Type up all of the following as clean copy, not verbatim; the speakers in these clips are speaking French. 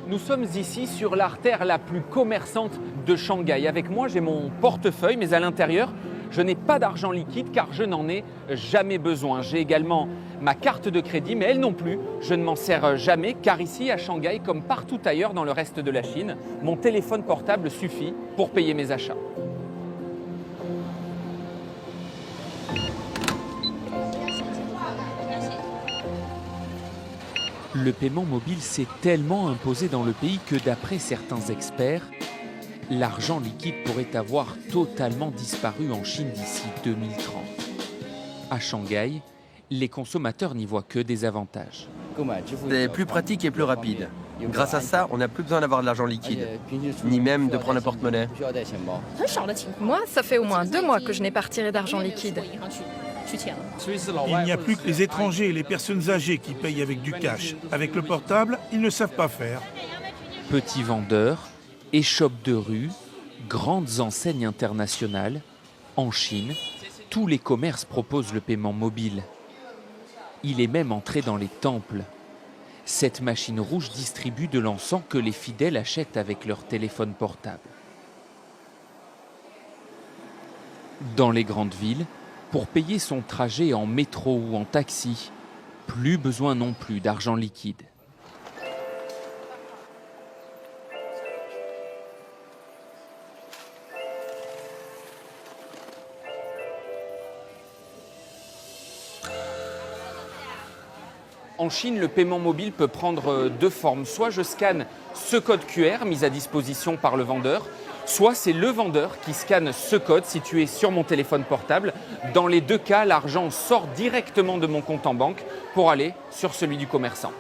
Nous sommes ici sur l'artère la plus commerçante de Shanghai. Avec moi, j'ai mon portefeuille, mais à l'intérieur, je n'ai pas d'argent liquide car je n'en ai jamais besoin. J'ai également ma carte de crédit, mais elle non plus, je ne m'en sers jamais car ici à Shanghai, comme partout ailleurs dans le reste de la Chine, mon téléphone portable suffit pour payer mes achats. Le paiement mobile s'est tellement imposé dans le pays que d'après certains experts, l'argent liquide pourrait avoir totalement disparu en Chine d'ici 2030. À Shanghai, les consommateurs n'y voient que des avantages. C'est plus pratique et plus rapide. Grâce à ça, on n'a plus besoin d'avoir de l'argent liquide, ni même de prendre un porte-monnaie. Moi, ça fait au moins 2 mois que je n'ai pas retiré d'argent liquide. Il n'y a plus que les étrangers et les personnes âgées qui payent avec du cash. Avec le portable, ils ne savent pas faire. Petits vendeurs, échoppes de rue, grandes enseignes internationales, en Chine, tous les commerces proposent le paiement mobile. Il est même entré dans les temples. Cette machine rouge distribue de l'encens que les fidèles achètent avec leur téléphone portable. Dans les grandes villes, pour payer son trajet en métro ou en taxi, plus besoin non plus d'argent liquide. En Chine, le paiement mobile peut prendre 2 formes. Soit je scanne ce code QR mis à disposition par le vendeur, soit c'est le vendeur qui scanne ce code situé sur mon téléphone portable. Dans les 2 cas, l'argent sort directement de mon compte en banque pour aller sur celui du commerçant.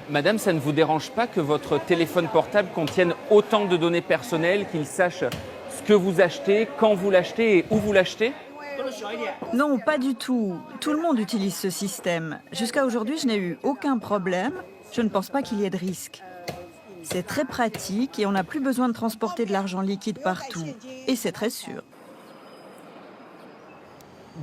Madame, ça ne vous dérange pas que votre téléphone portable contienne autant de données personnelles, qu'il sache ce que vous achetez, quand vous l'achetez et où vous l'achetez ? Non, pas du tout. Tout le monde utilise ce système. Jusqu'à aujourd'hui, je n'ai eu aucun problème. Je ne pense pas qu'il y ait de risque. C'est très pratique et on n'a plus besoin de transporter de l'argent liquide partout. Et c'est très sûr.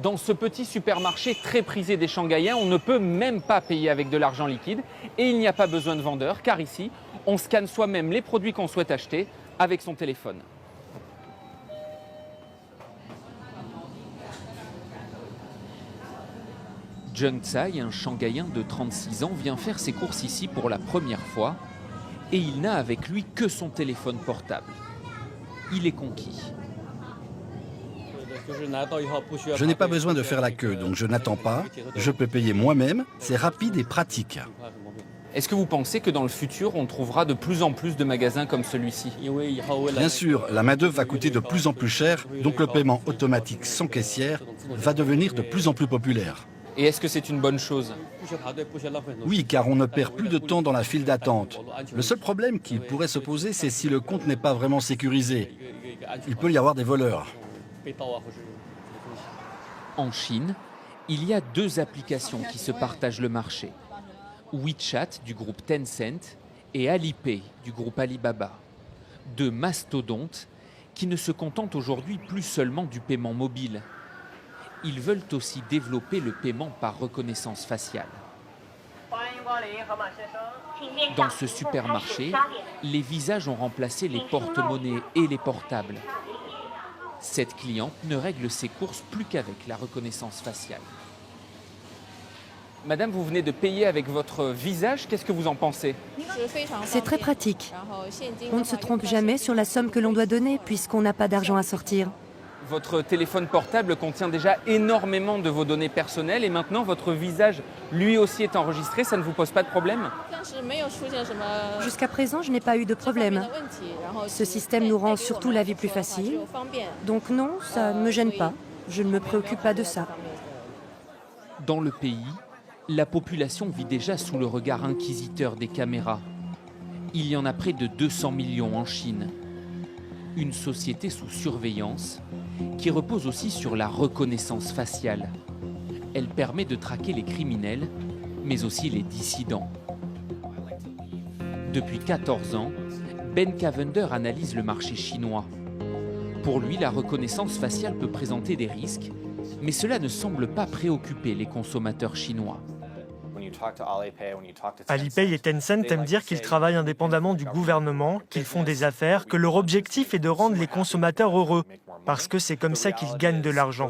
Dans ce petit supermarché très prisé des Shanghaïens, on ne peut même pas payer avec de l'argent liquide et il n'y a pas besoin de vendeur car ici, on scanne soi-même les produits qu'on souhaite acheter avec son téléphone. Zheng Tsai, un Shanghaïen de 36 ans, vient faire ses courses ici pour la première fois et il n'a avec lui que son téléphone portable. Il est conquis. Je n'ai pas besoin de faire la queue, donc je n'attends pas. Je peux payer moi-même, c'est rapide et pratique. Est-ce que vous pensez que dans le futur, on trouvera de plus en plus de magasins comme celui-ci ? Bien sûr, la main-d'œuvre va coûter de plus en plus cher, donc le paiement automatique sans caissière va devenir de plus en plus populaire. Et est-ce que c'est une bonne chose ? Oui, car on ne perd plus de temps dans la file d'attente. Le seul problème qui pourrait se poser, c'est si le compte n'est pas vraiment sécurisé. Il peut y avoir des voleurs. En Chine, il y a 2 applications qui se partagent le marché. WeChat du groupe Tencent et Alipay du groupe Alibaba. 2 mastodontes qui ne se contentent aujourd'hui plus seulement du paiement mobile. Ils veulent aussi développer le paiement par reconnaissance faciale. Dans ce supermarché, les visages ont remplacé les porte-monnaies et les portables. Cette cliente ne règle ses courses plus qu'avec la reconnaissance faciale. Madame, vous venez de payer avec votre visage, qu'est-ce que vous en pensez ? C'est très pratique. On ne se trompe jamais sur la somme que l'on doit donner puisqu'on n'a pas d'argent à sortir. Votre téléphone portable contient déjà énormément de vos données personnelles et maintenant votre visage lui aussi est enregistré, ça ne vous pose pas de problème ? Jusqu'à présent, je n'ai pas eu de problème. Ce système nous rend surtout la vie plus facile. Donc non, ça ne me gêne pas. Je ne me préoccupe pas de ça. Dans le pays, la population vit déjà sous le regard inquisiteur des caméras. Il y en a près de 200 millions en Chine. Une société sous surveillance qui repose aussi sur la reconnaissance faciale. Elle permet de traquer les criminels, mais aussi les dissidents. Depuis 14 ans, Ben Cavender analyse le marché chinois. Pour lui, la reconnaissance faciale peut présenter des risques, mais cela ne semble pas préoccuper les consommateurs chinois. Alipay et Tencent aiment dire qu'ils travaillent indépendamment du gouvernement, qu'ils font des affaires, que leur objectif est de rendre les consommateurs heureux, parce que c'est comme ça qu'ils gagnent de l'argent.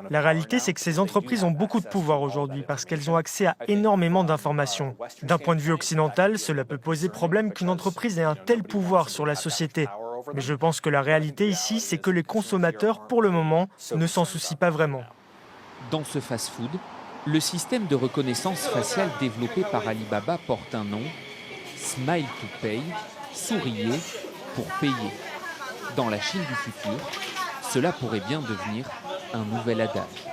La réalité, c'est que ces entreprises ont beaucoup de pouvoir aujourd'hui, parce qu'elles ont accès à énormément d'informations. D'un point de vue occidental, cela peut poser problème qu'une entreprise ait un tel pouvoir sur la société. Mais je pense que la réalité ici, c'est que les consommateurs, pour le moment, ne s'en soucient pas vraiment. Dans ce fast-food, le système de reconnaissance faciale développé par Alibaba porte un nom, Smile to Pay, souriez pour payer. Dans la Chine du futur, cela pourrait bien devenir un nouvel adage.